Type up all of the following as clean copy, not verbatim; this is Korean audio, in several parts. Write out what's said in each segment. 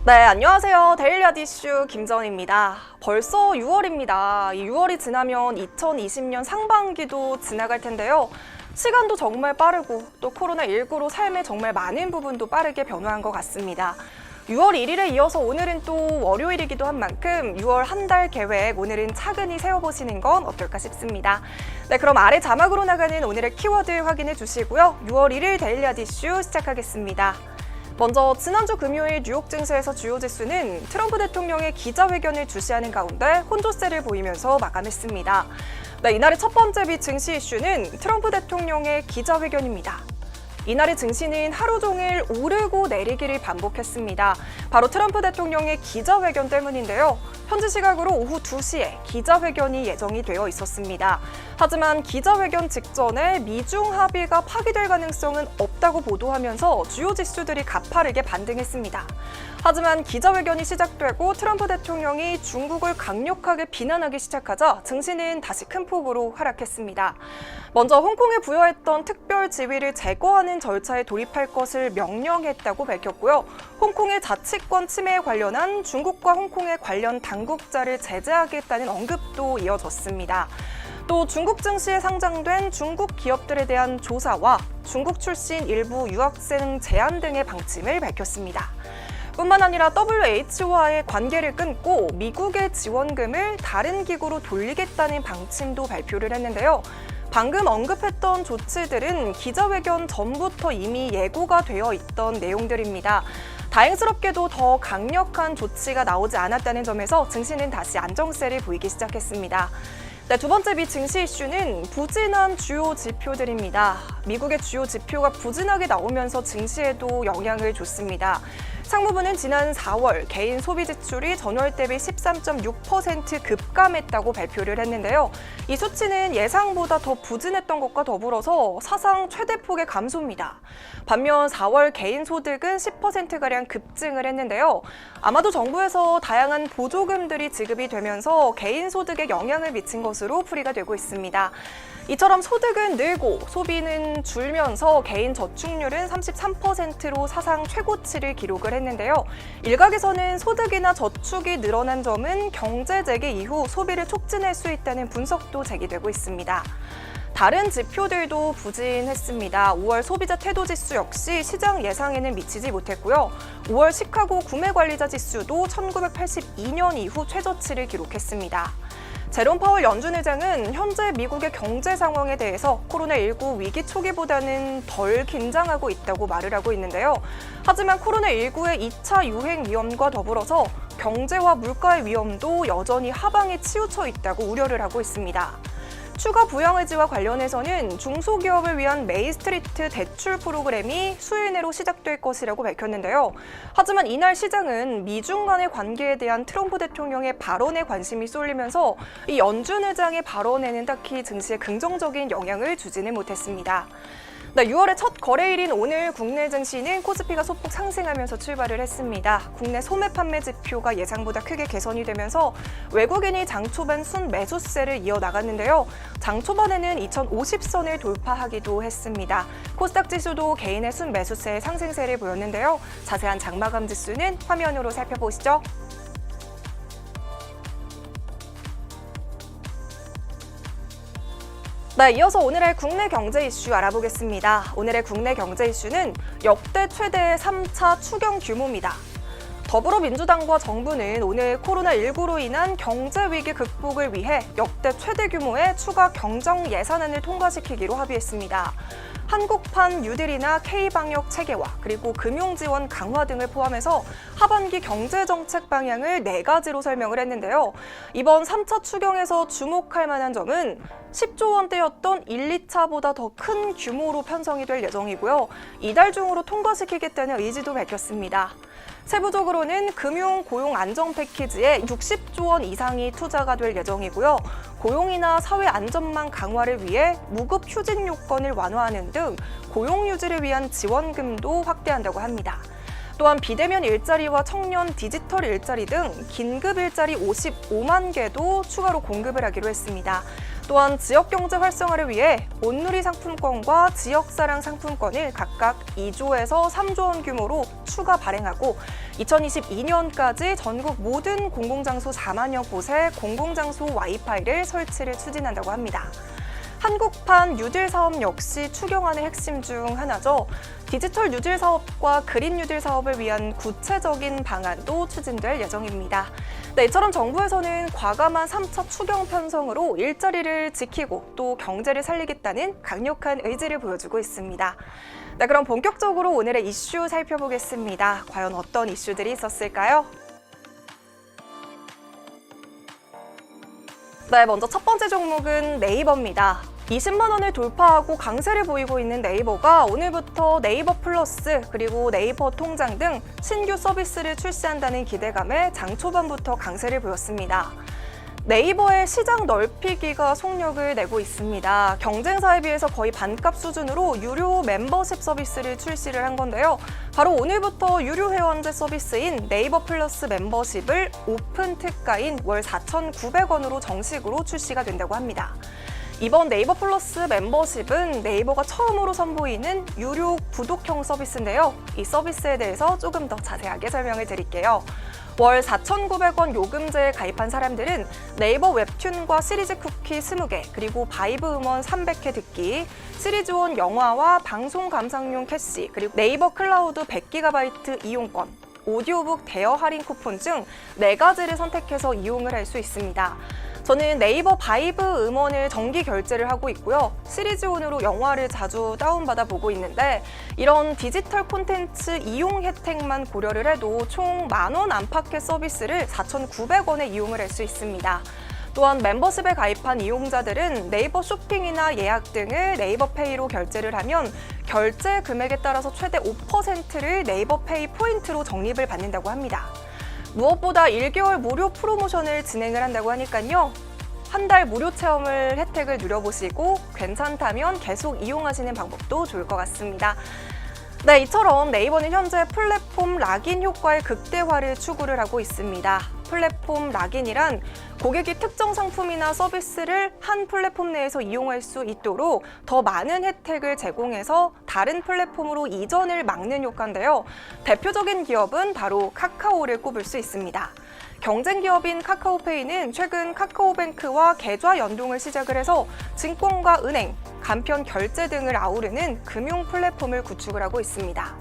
네, 안녕하세요. 데일리 아디슈 김전입니다. 벌써 6월입니다. 이 6월이 지나면 2020년 상반기도 지나갈 텐데요. 시간도 정말 빠르고 또 코로나19로 삶의 정말 많은 부분도 빠르게 변화한 것 같습니다. 6월 1일에 이어서 오늘은 또 월요일이기도 한 만큼 6월 한 달 계획 오늘은 차근히 세워보시는 건 어떨까 싶습니다. 네, 그럼 아래 자막으로 나가는 오늘의 키워드 확인해 주시고요. 6월 1일 데일리 아디슈 시작하겠습니다. 먼저 지난주 금요일 뉴욕 증시에서 주요 지수는 트럼프 대통령의 기자회견을 주시하는 가운데 혼조세를 보이면서 마감했습니다. 네, 이날의 첫 번째 증시 이슈는 트럼프 대통령의 기자회견입니다. 이날의 증시는 하루 종일 오르고 내리기를 반복했습니다. 바로 트럼프 대통령의 기자회견 때문인데요. 현지 시각으로 오후 2시에 기자회견이 예정이 되어 있었습니다. 하지만 기자회견 직전에 미중 합의가 파기될 가능성은 없다고 보도하면서 주요 지수들이 가파르게 반등했습니다. 하지만 기자회견이 시작되고 트럼프 대통령이 중국을 강력하게 비난하기 시작하자 증시는 다시 큰 폭으로 하락했습니다. 먼저 홍콩에 부여했던 특별 지위를 제거하는 절차에 돌입할 것을 명령했다고 밝혔고요. 홍콩의 자치권 침해에 관련한 중국과 홍콩의 관련 당국자를 제재하겠다는 언급도 이어졌습니다. 또 중국 증시에 상장된 중국 기업들에 대한 조사와 중국 출신 일부 유학생 제한 등의 방침을 밝혔습니다. 뿐만 아니라 WHO와의 관계를 끊고 미국의 지원금을 다른 기구로 돌리겠다는 방침도 발표를 했는데요. 방금 언급했던 조치들은 기자회견 전부터 이미 예고가 되어 있던 내용들입니다. 다행스럽게도 더 강력한 조치가 나오지 않았다는 점에서 증시는 다시 안정세를 보이기 시작했습니다. 네, 두 번째 증시 이슈는 부진한 주요 지표들입니다. 미국의 주요 지표가 부진하게 나오면서 증시에도 영향을 줬습니다. 상무부는 지난 4월 개인 소비 지출이 전월 대비 13.6% 급감했다고 발표를 했는데요. 이 수치는 예상보다 더 부진했던 것과 더불어서 사상 최대폭의 감소입니다. 반면 4월 개인 소득은 10%가량 급증을 했는데요. 아마도 정부에서 다양한 보조금들이 지급이 되면서 개인 소득에 영향을 미친 것으로 풀이가 되고 있습니다. 이처럼 소득은 늘고 소비는 줄면서 개인 저축률은 33%로 사상 최고치를 기록을 했는데요. 일각에서는 소득이나 저축이 늘어난 점은 경제 재개 이후 소비를 촉진할 수 있다는 분석도 제기되고 있습니다. 다른 지표들도 부진했습니다. 5월 소비자 태도 지수 역시 시장 예상에는 미치지 못했고요. 5월 시카고 구매관리자 지수도 1982년 이후 최저치를 기록했습니다. 제롬 파월 연준 의장은 현재 미국의 경제 상황에 대해서 코로나19 위기 초기보다는 덜 긴장하고 있다고 말을 하고 있는데요. 하지만 코로나19의 2차 유행 위험과 더불어서 경제와 물가의 위험도 여전히 하방에 치우쳐 있다고 우려를 하고 있습니다. 추가 부양 의지와 관련해서는 중소기업을 위한 메인스트리트 대출 프로그램이 수일 내로 시작될 것이라고 밝혔는데요. 하지만 이날 시장은 미중 간의 관계에 대한 트럼프 대통령의 발언에 관심이 쏠리면서 이 연준 의장의 발언에는 딱히 증시에 긍정적인 영향을 주지는 못했습니다. 네, 6월의 첫 거래일인 오늘 국내 증시는 코스피가 소폭 상승하면서 출발을 했습니다. 국내 소매 판매 지표가 예상보다 크게 개선이 되면서 외국인이 장 초반 순매수세를 이어나갔는데요. 장 초반에는 2050선을 돌파하기도 했습니다. 코스닥 지수도 개인의 순매수세의 상승세를 보였는데요. 자세한 장마감 지수는 화면으로 살펴보시죠. 네, 이어서 오늘의 국내 경제 이슈 알아보겠습니다. 오늘의 국내 경제 이슈는 역대 최대의 3차 추경 규모입니다. 더불어민주당과 정부는 오늘 코로나19로 인한 경제 위기 극복을 위해 역대 최대 규모의 추가 경정 예산안을 통과시키기로 합의했습니다. 한국판 뉴딜이나 K방역 체계화, 그리고 금융지원 강화 등을 포함해서 하반기 경제정책 방향을 4가지로 설명을 했는데요. 이번 3차 추경에서 주목할 만한 점은 10조 원대였던 1, 2차보다 더 큰 규모로 편성이 될 예정이고요. 이달 중으로 통과시키겠다는 의지도 밝혔습니다. 세부적으로는 금융 고용 안정 패키지에 60조 원 이상이 투자가 될 예정이고요. 고용이나 사회 안전망 강화를 위해 무급 휴직 요건을 완화하는 등 고용 유지를 위한 지원금도 확대한다고 합니다. 또한 비대면 일자리와 청년 디지털 일자리 등 긴급 일자리 55만 개도 추가로 공급을 하기로 했습니다. 또한 지역경제 활성화를 위해 온누리 상품권과 지역사랑 상품권을 각각 2조에서 3조 원 규모로 추가 발행하고 2022년까지 전국 모든 공공장소 4만여 곳에 공공장소 와이파이를 설치를 추진한다고 합니다. 한국판 뉴딜 사업 역시 추경안의 핵심 중 하나죠. 디지털 뉴딜 사업과 그린 뉴딜 사업을 위한 구체적인 방안도 추진될 예정입니다. 네, 이처럼 정부에서는 과감한 3차 추경 편성으로 일자리를 지키고 또 경제를 살리겠다는 강력한 의지를 보여주고 있습니다. 네, 그럼 본격적으로 오늘의 이슈 살펴보겠습니다. 과연 어떤 이슈들이 있었을까요? 네, 먼저 첫 번째 종목은 네이버입니다. 20만 원을 돌파하고 강세를 보이고 있는 네이버가 오늘부터 네이버 플러스 그리고 네이버 통장 등 신규 서비스를 출시한다는 기대감에 장 초반부터 강세를 보였습니다. 네이버의 시장 넓히기가 속력을 내고 있습니다. 경쟁사에 비해서 거의 반값 수준으로 유료 멤버십 서비스를 출시를 한 건데요. 바로 오늘부터 유료 회원제 서비스인 네이버 플러스 멤버십을 오픈 특가인 월 4,900원으로 정식으로 출시가 된다고 합니다. 이번 네이버 플러스 멤버십은 네이버가 처음으로 선보이는 유료 구독형 서비스인데요. 이 서비스에 대해서 조금 더 자세하게 설명을 드릴게요. 월 4,900원 요금제에 가입한 사람들은 네이버 웹툰과 시리즈 쿠키 20개, 그리고 바이브 음원 300회 듣기, 시리즈원 영화와 방송 감상용 캐시, 그리고 네이버 클라우드 100GB 이용권, 오디오북 대여 할인 쿠폰 중 4가지를 선택해서 이용을 할 수 있습니다. 저는 네이버 바이브 음원을 정기 결제를 하고 있고요. 시리즈온으로 영화를 자주 다운받아 보고 있는데 이런 디지털 콘텐츠 이용 혜택만 고려를 해도 총 10,000원 안팎의 서비스를 4,900원에 이용을 할 수 있습니다. 또한 멤버십에 가입한 이용자들은 네이버 쇼핑이나 예약 등을 네이버 페이로 결제를 하면 결제 금액에 따라서 최대 5%를 네이버 페이 포인트로 적립을 받는다고 합니다. 무엇보다 1개월 무료 프로모션을 진행을 한다고 하니까요. 한 달 무료 체험을 혜택을 누려보시고 괜찮다면 계속 이용하시는 방법도 좋을 것 같습니다. 네, 이처럼 네이버는 현재 플랫폼 락인 효과의 극대화를 추구를 하고 있습니다. 플랫폼 락인이란 고객이 특정 상품이나 서비스를 한 플랫폼 내에서 이용할 수 있도록 더 많은 혜택을 제공해서 다른 플랫폼으로 이전을 막는 효과인데요. 대표적인 기업은 바로 카카오를 꼽을 수 있습니다. 경쟁 기업인 카카오페이는 최근 카카오뱅크와 계좌 연동을 시작을 해서 증권과 은행, 간편 결제 등을 아우르는 금융 플랫폼을 구축을 하고 있습니다.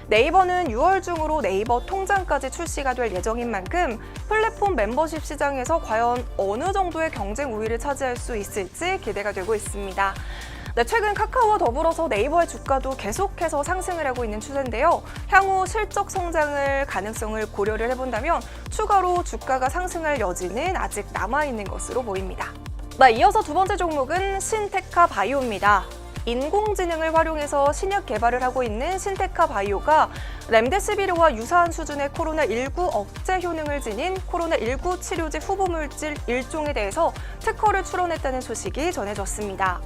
네이버는 6월 중으로 네이버 통장까지 출시가 될 예정인 만큼 플랫폼 멤버십 시장에서 과연 어느 정도의 경쟁 우위를 차지할 수 있을지 기대가 되고 있습니다. 네, 최근 카카오와 더불어서 네이버의 주가도 계속해서 상승을 하고 있는 추세인데요. 향후 실적 성장을 가능성을 고려를 해본다면 추가로 주가가 상승할 여지는 아직 남아있는 것으로 보입니다. 네, 이어서 두 번째 종목은 신테카 바이오입니다. 인공지능을 활용해서 신약 개발을 하고 있는 신테카 바이오가 렘데시비르와 유사한 수준의 코로나19 억제 효능을 지닌 코로나19 치료제 후보물질 1종에 대해서 특허를 출원했다는 소식이 전해졌습니다.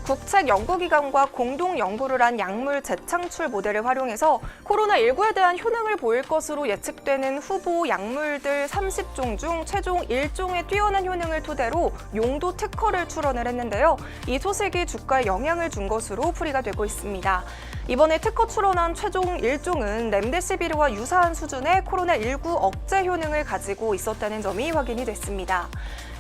국책연구기관과 공동 연구를 한 약물 재창출 모델을 활용해서 코로나19에 대한 효능을 보일 것으로 예측되는 후보 약물들 30종 중 최종 1종의 뛰어난 효능을 토대로 용도 특허를 출원을 했는데요. 이 소식이 주가에 영향을 준 것으로 풀이가 되고 있습니다. 이번에 특허 출원한 최종 1종은 렘데시비르와 유사한 수준의 코로나19 억제 효능을 가지고 있었다는 점이 확인이 됐습니다.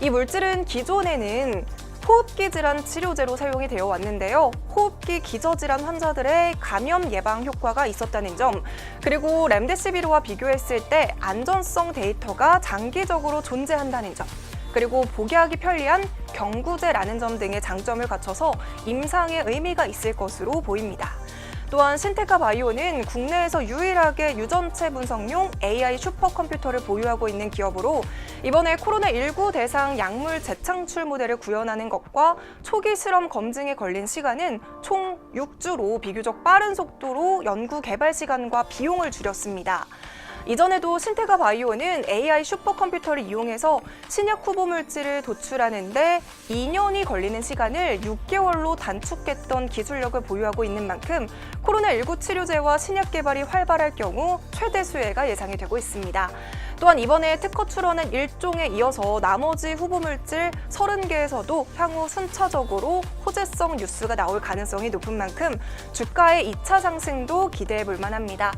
이 물질은 기존에는 호흡기 질환 치료제로 사용이 되어 왔는데요. 호흡기 기저질환 환자들의 감염 예방 효과가 있었다는 점, 그리고 렘데시비르와 비교했을 때 안전성 데이터가 장기적으로 존재한다는 점, 그리고 복용하기 편리한 경구제라는 점 등의 장점을 갖춰서 임상의 의미가 있을 것으로 보입니다. 또한 신테카 바이오는 국내에서 유일하게 유전체 분석용 AI 슈퍼컴퓨터를 보유하고 있는 기업으로 이번에 코로나19 대상 약물 재창출 모델을 구현하는 것과 초기 실험 검증에 걸린 시간은 총 6주로 비교적 빠른 속도로 연구 개발 시간과 비용을 줄였습니다. 이전에도 신테카 바이오는 AI 슈퍼컴퓨터를 이용해서 신약 후보 물질을 도출하는데 2년이 걸리는 시간을 6개월로 단축했던 기술력을 보유하고 있는 만큼 코로나19 치료제와 신약 개발이 활발할 경우 최대 수혜가 예상이 되고 있습니다. 또한 이번에 특허 출원한 1종에 이어서 나머지 후보 물질 30개에서도 향후 순차적으로 호재성 뉴스가 나올 가능성이 높은 만큼 주가의 2차 상승도 기대해 볼 만합니다.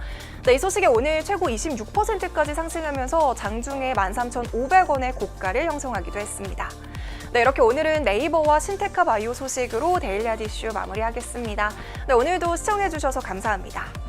네, 이 소식에 오늘 최고 26%까지 상승하면서 장중에 13,500원의 고가를 형성하기도 했습니다. 네, 이렇게 오늘은 네이버와 신테카 바이오 소식으로 데일리아드 이슈 마무리하겠습니다. 네, 오늘도 시청해주셔서 감사합니다.